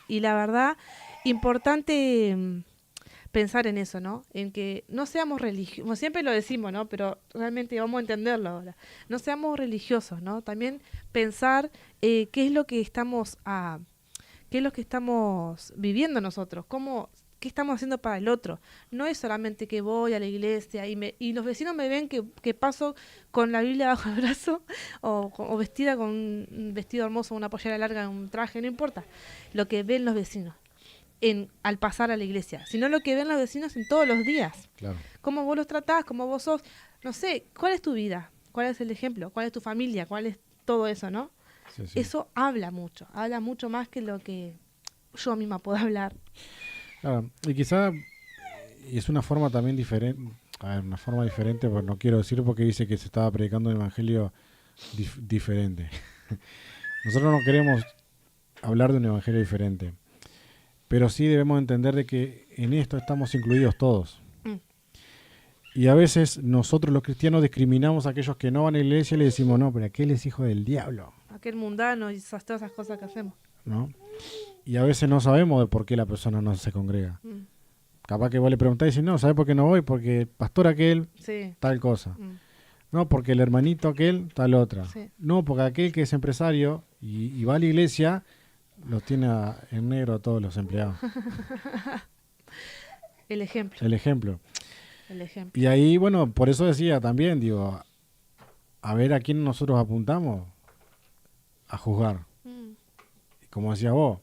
y la verdad, importante pensar en eso, ¿no? En que no seamos religiosos, siempre lo decimos, ¿no? Pero realmente vamos a entenderlo ahora. No seamos religiosos, ¿no? También pensar qué es lo que estamos viviendo nosotros, qué estamos haciendo para el otro. No es solamente que voy a la iglesia y los vecinos me ven que paso con la Biblia bajo el brazo o vestida con un vestido hermoso, una pollera larga, un traje, no importa. Lo que ven los vecinos al pasar a la iglesia, sino lo que ven los vecinos en todos los días. Claro. Cómo vos los tratás, cómo vos sos, no sé, ¿cuál es tu vida? ¿Cuál es el ejemplo? ¿Cuál es tu familia? ¿Cuál es todo eso, no? Sí. Eso habla mucho más que lo que yo misma puedo hablar. Claro, y quizá es una forma también diferente, una forma diferente, pues no quiero decir porque dice que se estaba predicando un evangelio diferente. Nosotros no queremos hablar de un evangelio diferente, pero sí debemos entender de que en esto estamos incluidos todos. Y a veces nosotros los cristianos discriminamos a aquellos que no van a la iglesia y le decimos, no, pero aquel es hijo del diablo. Aquel mundano y todas esas cosas que hacemos. ¿No? Y a veces no sabemos de por qué la persona no se congrega. Capaz que vos le preguntás y decís, no, ¿sabés por qué no voy? Porque el pastor aquel, tal cosa. No, porque el hermanito aquel, tal otra. Sí. No, porque aquel que es empresario y va a la iglesia, los tiene en negro a todos los empleados. El ejemplo. Y ahí, bueno, por eso decía también, digo, a ver a quién nosotros apuntamos. a juzgar. Mm. Y como decías vos,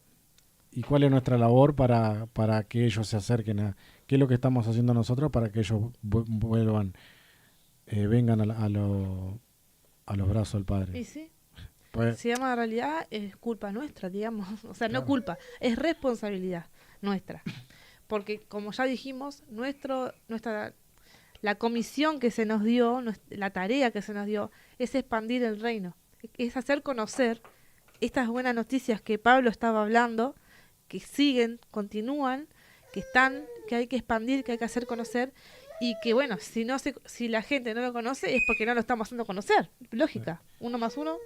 ¿y cuál es nuestra labor para que ellos se acerquen qué es lo que estamos haciendo nosotros para que ellos vuelvan, vengan a los brazos del Padre? Y sí, Pues, se llama en realidad es culpa nuestra, digamos. O sea, no claro, culpa, es responsabilidad nuestra. Porque como ya dijimos, la comisión que se nos dio, la tarea que se nos dio, es expandir el reino. Es hacer conocer estas buenas noticias que Pablo estaba hablando, que siguen, continúan, que hay que expandir, que hay que hacer conocer, y que bueno, si la gente no lo conoce es porque no lo estamos haciendo conocer. Lógica, 1 más 1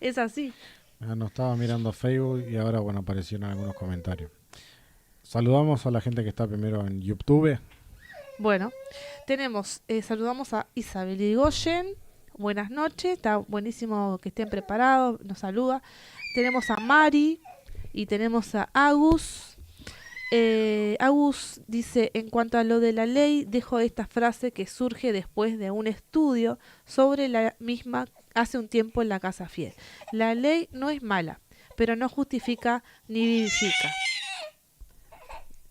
es así. no estaba mirando Facebook y ahora, bueno, aparecieron algunos comentarios. Saludamos a la gente que está primero en YouTube. Bueno, saludamos a Isabel Irigoyen. Buenas noches, está buenísimo que estén preparados, nos saluda. Tenemos a Mari y tenemos a Agus. Agus dice, en cuanto a lo de la ley, dejo esta frase que surge después de un estudio sobre la misma hace un tiempo en la Casa Fiel. La ley no es mala, pero no justifica ni vivifica.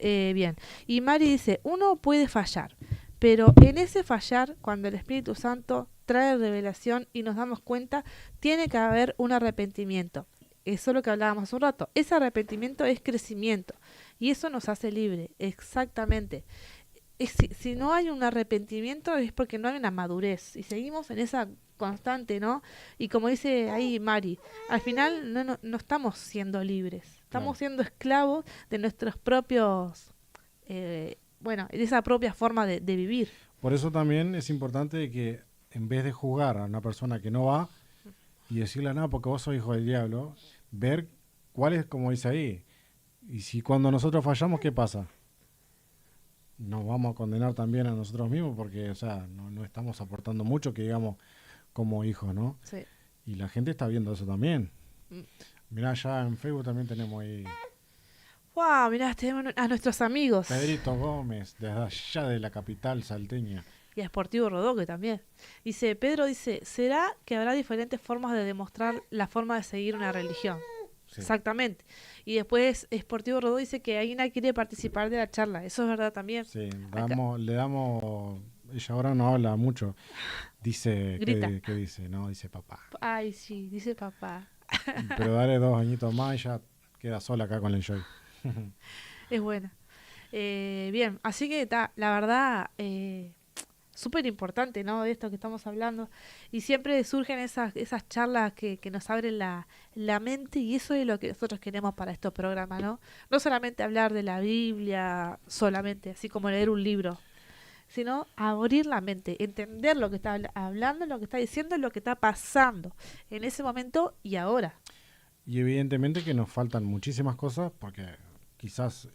Bien, y Mari dice, uno puede fallar, pero en ese fallar, cuando el Espíritu Santo trae revelación y nos damos cuenta, tiene que haber un arrepentimiento. Eso es lo que hablábamos hace un rato. Ese arrepentimiento es crecimiento y eso nos hace libre, exactamente. Si no hay un arrepentimiento es porque no hay una madurez y seguimos en esa constante, ¿no? Y como dice ahí Mari, al final no estamos siendo libres, estamos Claro. siendo esclavos de nuestros propios, de esa propia forma de vivir. Por eso también es importante que en vez de juzgar a una persona que no va y decirle nada porque vos sos hijo del diablo, ver cuál es, como dice ahí, y si cuando nosotros fallamos, ¿qué pasa? Nos vamos a condenar también a nosotros mismos porque, o sea, no estamos aportando mucho, que digamos, como hijos, ¿no? Sí. Y la gente está viendo eso también. Mm. Mirá, ya en Facebook también tenemos ahí ¡Wow! Mirá, tenemos a nuestros amigos. Pedrito Gómez, desde allá de la capital salteña. Y a Sportivo Rodoque también. Pedro dice, ¿será que habrá diferentes formas de demostrar la forma de seguir una religión? Sí. Exactamente. Y después Sportivo Rodó dice que Aina quiere participar de la charla. Eso es verdad también. Sí, le damos, ella ahora no habla mucho, dice, Grita. ¿qué dice? No, dice papá. Ay, sí, dice papá. Pero dale 2 añitos más y ya queda sola acá con el Enjoy. Es buena. Bien, así que la verdad, súper importante, ¿no? De esto que estamos hablando. Y siempre surgen esas charlas que nos abren la mente y eso es lo que nosotros queremos para estos programas, ¿no? No solamente hablar de la Biblia, solamente, así como leer un libro, sino abrir la mente, entender lo que está hablando, lo que está diciendo, lo que está pasando en ese momento y ahora. Y evidentemente que nos faltan muchísimas cosas porque quizás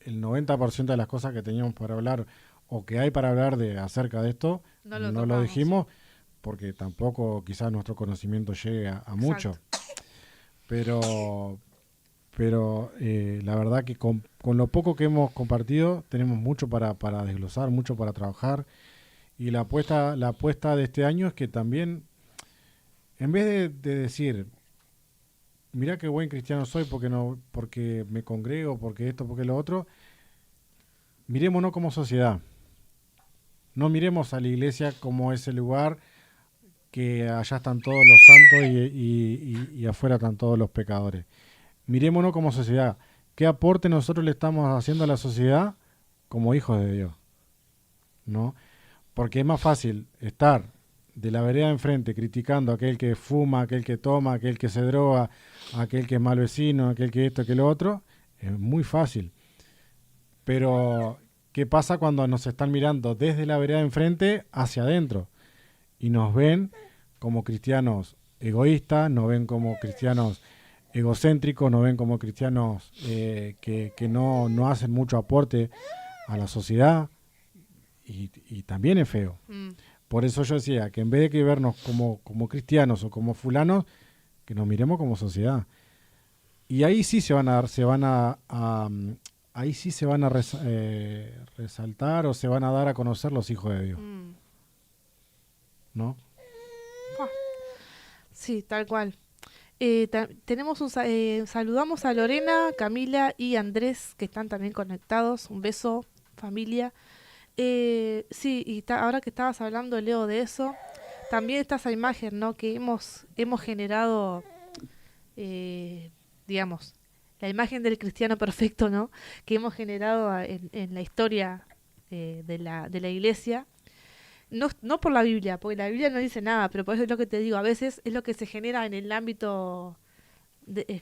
el 90% de las cosas que teníamos para hablar o que hay para hablar acerca de esto, No lo dijimos porque tampoco quizás nuestro conocimiento llegue a mucho. Pero la verdad que con lo poco que hemos compartido tenemos mucho para desglosar, mucho para trabajar. Y la apuesta de este año es que también, en vez de decir, mirá qué buen cristiano soy porque me congrego, porque esto, porque lo otro, mirémonos como sociedad. No miremos a la iglesia como ese lugar que allá están todos los santos y afuera están todos los pecadores. Mirémonos como sociedad. ¿Qué aporte nosotros le estamos haciendo a la sociedad como hijos de Dios? ¿No? Porque es más fácil estar de la vereda enfrente criticando a aquel que fuma, aquel que toma, aquel que se droga, aquel que es mal vecino, aquel que esto, que lo otro. Es muy fácil. Pero, ¿qué pasa cuando nos están mirando desde la vereda enfrente hacia adentro? Y nos ven como cristianos egoístas, nos ven como cristianos egocéntricos, nos ven como cristianos que no hacen mucho aporte a la sociedad y también es feo. Por eso yo decía que en vez de que vernos como cristianos o como fulanos, que nos miremos como sociedad. Y ahí sí ahí sí se van a resaltar o se van a dar a conocer los hijos de Dios. ¿No? Sí, tal cual. Tenemos saludamos a Lorena, Camila y Andrés que están también conectados. Un beso, familia. Sí, y ahora que estabas hablando, Leo, de eso, también está esa imagen, ¿no? Que hemos generado, digamos, la imagen del cristiano perfecto, ¿no? Que hemos generado en la historia de la iglesia. No, no por la Biblia, porque la Biblia no dice nada, pero por eso es lo que te digo, a veces es lo que se genera en el ámbito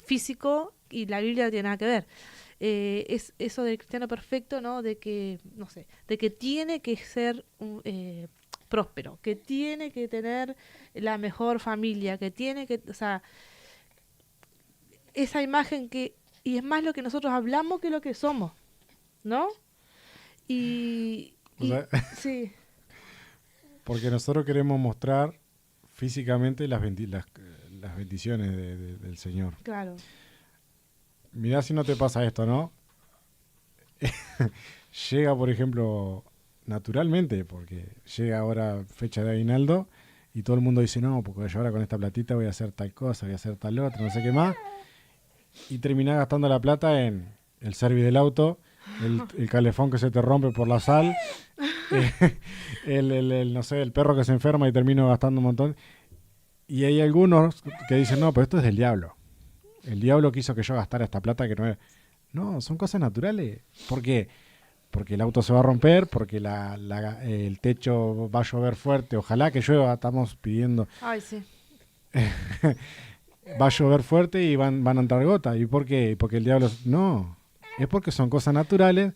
físico y la Biblia no tiene nada que ver. Es eso del cristiano perfecto, ¿no? De que, no sé, de que tiene que ser próspero, que tiene que tener la mejor familia, que tiene que, o sea, esa imagen que, y es más lo que nosotros hablamos que lo que somos, ¿no? Y, O sea, sí, porque nosotros queremos mostrar físicamente las bendiciones del Señor. claro. Mirá si no te pasa esto, ¿no? Llega, por ejemplo, naturalmente, porque llega ahora fecha de aguinaldo y todo el mundo dice, no, porque yo ahora con esta platita voy a hacer tal cosa, voy a hacer tal otra, no sé qué más. Y terminás gastando la plata en el service del auto, el calefón que se te rompe por la sal, no sé, el perro que se enferma y termino gastando un montón. Y hay algunos que dicen, no, pero esto es del diablo. El diablo quiso que yo gastara esta plata que no era. No, son cosas naturales. ¿Por qué? Porque el auto se va a romper, porque el techo va a llover fuerte. Ojalá que llueva, estamos pidiendo. Ay, sí. Va a llover fuerte y van a entrar gotas. ¿Y por qué? Porque el diablo... No, es porque son cosas naturales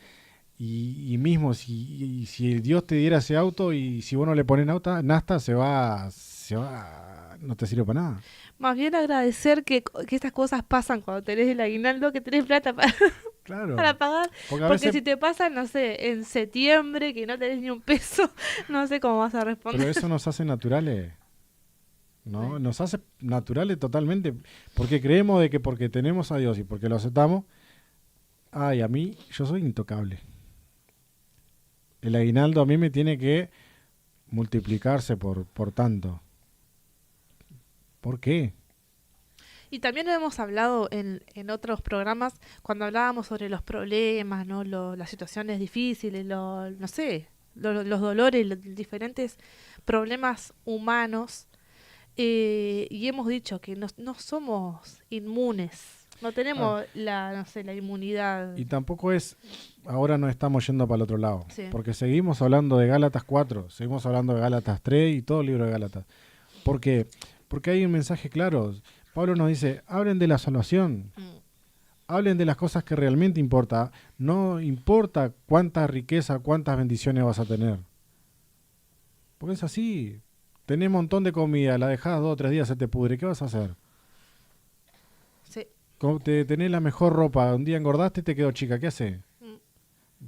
y mismo si Dios te diera ese auto y si vos no le pones nafta, se va, no te sirve para nada. Más bien agradecer que estas cosas pasan cuando tenés el aguinaldo, que tenés plata Claro, para pagar. porque a Porque veces... si te pasa, no sé, en septiembre, que no tenés ni un peso, no sé cómo vas a Pero responder. eso nos hace naturales, ¿no? Sí. Nos hace naturales totalmente, porque creemos de que porque tenemos a Dios y porque lo aceptamos, ay, a mí, yo soy intocable. El aguinaldo a mí me tiene que multiplicarse por tanto. ¿Por qué? Y también hemos hablado en otros programas, cuando hablábamos sobre los problemas, ¿no? Las situaciones difíciles, no sé, los dolores, los diferentes problemas humanos. Y hemos dicho que no somos inmunes, no Ah, tenemos no sé, la inmunidad. y tampoco es, ahora no estamos yendo para el otro lado, Sí. porque seguimos hablando de Gálatas 4, seguimos hablando de Gálatas 3 y todo el libro de Gálatas. ¿Por qué? Porque hay un mensaje claro. Pablo nos dice, hablen de la salvación, Mm. hablen de las cosas que realmente importa. No importa cuánta riqueza, cuántas bendiciones vas a tener. Porque es así. Tenés un montón de comida, la dejás 2 o 3 días, se te pudre. ¿Qué vas a hacer? Sí. Tenés la mejor ropa, un día engordaste y te quedó chica. ¿Qué haces? Mm.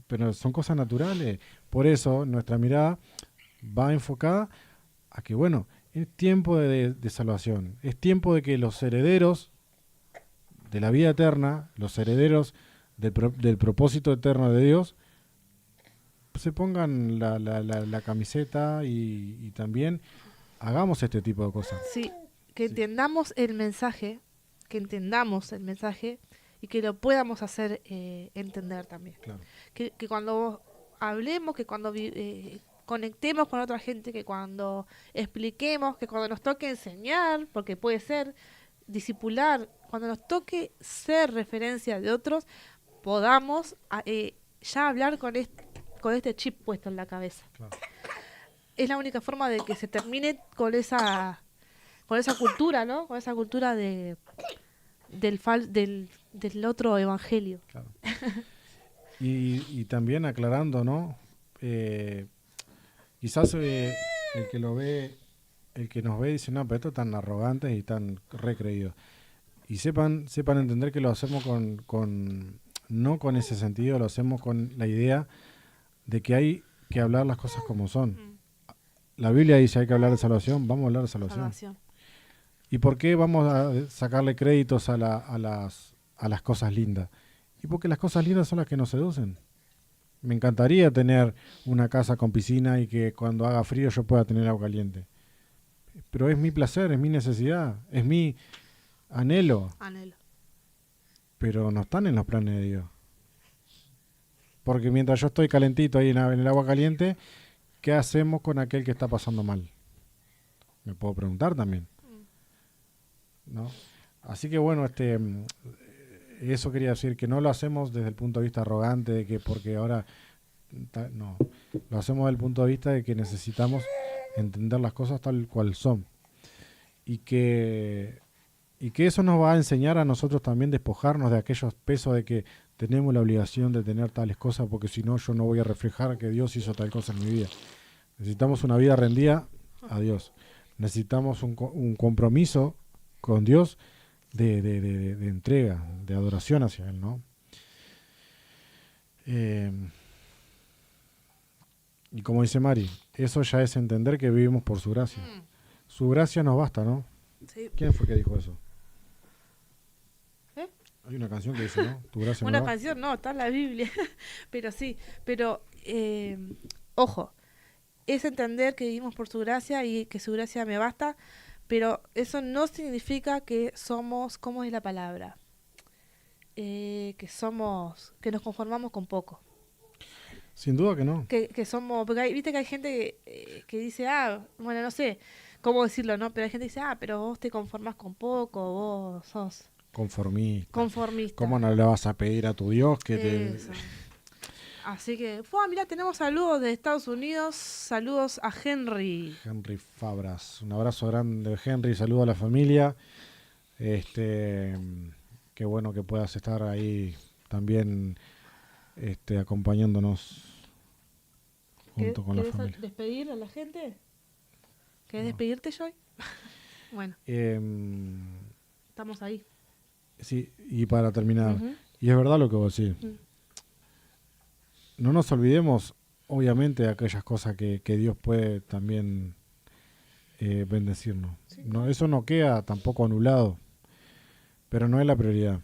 Pero son cosas naturales. Por eso nuestra mirada va enfocada a que, bueno, es tiempo de salvación. Es tiempo de que los herederos de la vida eterna, los herederos del propósito eterno de Dios, se pongan la camiseta y también hagamos este tipo de cosas. Sí, que Sí, entendamos el mensaje y que lo podamos hacer entender también. claro. Que cuando hablemos, que cuando conectemos con otra gente, que cuando expliquemos, que cuando nos toque enseñar, porque puede ser discipular, cuando nos toque ser referencia de otros, podamos ya hablar con este chip puesto en la cabeza. Claro. Es la única forma de que se termine con esa cultura, ¿no? Con esa cultura del otro evangelio. Claro. Y también aclarando, ¿no? Quizás el que lo ve, el que nos ve dice, no, pero estos tan arrogantes y tan recreídos. Y sepan entender que lo hacemos no con ese sentido, lo hacemos con la idea de que hay que hablar las cosas como son. Mm. La Biblia dice hay que hablar de salvación, vamos a hablar de salvación. Salvación. ¿Y por qué vamos a sacarle créditos a las cosas lindas? Y porque las cosas lindas son las que nos seducen. Me encantaría tener una casa con piscina y que cuando haga frío yo pueda tener agua caliente. pero es mi placer, es mi necesidad, es mi anhelo, pero no están en los planes de Dios. Porque mientras yo estoy calentito ahí en el agua caliente, ¿qué hacemos con aquel que está pasando mal? Me puedo preguntar también, ¿no? Así que bueno, eso quería decir, que no lo hacemos desde el punto de vista arrogante, de que porque ahora, no, lo hacemos desde el punto de vista de que necesitamos entender las cosas tal cual son. Y que eso nos va a enseñar a nosotros también despojarnos de aquellos pesos de que tenemos la obligación de tener tales cosas, porque si no yo no voy a reflejar que Dios hizo tal cosa en mi vida. Necesitamos una vida rendida a Dios. Necesitamos un compromiso con Dios de entrega, de adoración hacia Él, ¿no? Y como dice Mari, eso ya es entender que vivimos por su gracia. Su gracia nos basta, ¿no? Sí. ¿Quién fue que dijo eso? ¿Eh? Hay una canción que dice, ¿no? Tu gracia Una nos basta. canción, no, está en la Biblia. Pero sí, pero ojo, es entender que vivimos por su gracia y que su gracia me basta, pero eso no significa que somos, ¿cómo es la palabra? Que nos conformamos con poco. Sin duda que no. Que somos, porque viste que hay gente que dice, bueno, no sé cómo decirlo, ¿no? Pero hay gente que dice, pero vos te conformás con poco, vos sos Conformista. conformista. ¿Cómo no le vas a pedir a tu Dios que Eso. Así que, mirá, tenemos saludos de Estados Unidos, saludos a Henry. Henry Fabras, un abrazo grande, Henry, saludo a la familia. Qué bueno que puedas estar ahí también acompañándonos junto con la familia. ¿Despedir a la gente? ¿Querés despedirte, Joy? Bueno, estamos ahí. Sí, y para terminar, y es verdad lo que vos decís. No nos olvidemos, obviamente, de aquellas cosas que Dios puede también bendecirnos. Sí. No, eso no queda tampoco anulado, pero no es la prioridad.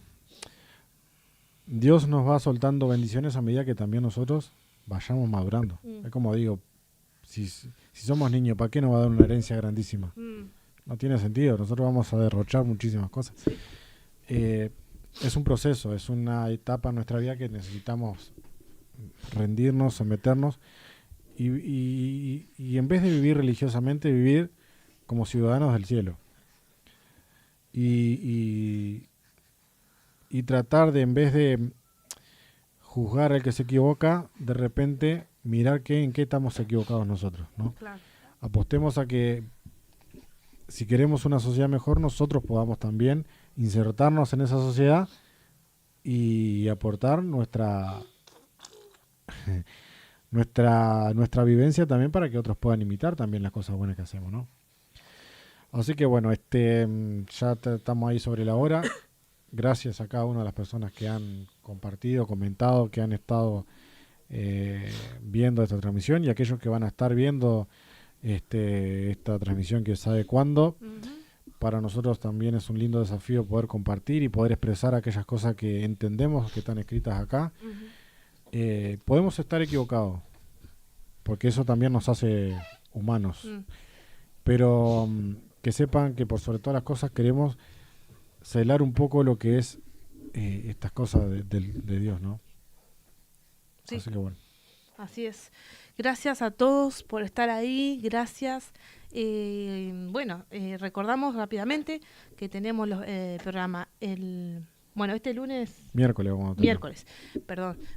Dios nos va soltando bendiciones a medida que también nosotros vayamos madurando. Es como digo, si somos niños, ¿para qué nos va a dar una herencia grandísima? No tiene sentido, nosotros vamos a derrochar muchísimas cosas. Sí. Es un proceso, es una etapa en nuestra vida que necesitamos rendirnos, someternos y en vez de vivir religiosamente, vivir como ciudadanos del cielo. Y tratar de, en vez de juzgar al que se equivoca, de repente mirar en qué estamos equivocados nosotros, ¿no? Claro. Apostemos a que si queremos una sociedad mejor, nosotros podamos también insertarnos en esa sociedad y aportar nuestra vivencia también para que otros puedan imitar también las cosas buenas que hacemos, ¿no? Así que bueno, ya estamos ahí sobre la hora. Gracias a cada una de las personas que han compartido, comentado, que han estado viendo esta transmisión y aquellos que van a estar viendo esta transmisión que sabe cuándo. Para nosotros también es un lindo desafío poder compartir y poder expresar aquellas cosas que entendemos que están escritas acá. Podemos estar equivocados, porque eso también nos hace humanos. Pero que sepan que por sobre todas las cosas queremos celar un poco lo que es estas cosas de Dios, ¿no? Sí. Así que bueno. Así es. Gracias a todos por estar ahí, gracias. Recordamos rápidamente que tenemos los programa este lunes... Miércoles vamos a tener.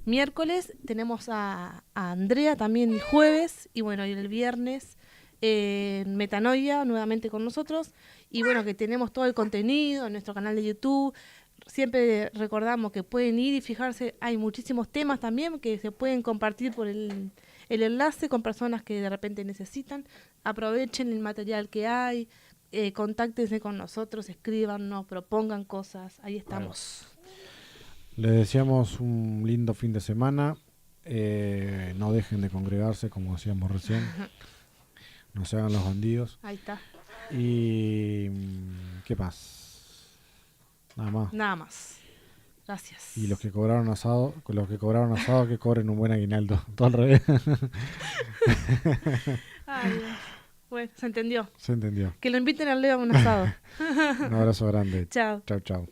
Miércoles tenemos a Andrea también el jueves y el viernes Metanoia nuevamente con nosotros y que tenemos todo el contenido en nuestro canal de YouTube. Siempre recordamos que pueden ir y fijarse, hay muchísimos temas también que se pueden compartir por el enlace con personas que de repente necesitan. Aprovechen el material que hay, contáctense con nosotros, escríbanos, propongan cosas, ahí estamos. Les deseamos un lindo fin de semana, no dejen de congregarse como decíamos recién, no se hagan los bandidos. Ahí está. Y ¿qué más? Nada más. Gracias. Y los que cobraron asado, que cobren un buen aguinaldo. Todo al revés. Ay, Bueno, se entendió. Se entendió. Que lo inviten al Leo a un asado. Un abrazo grande. Chao. Chau, chau.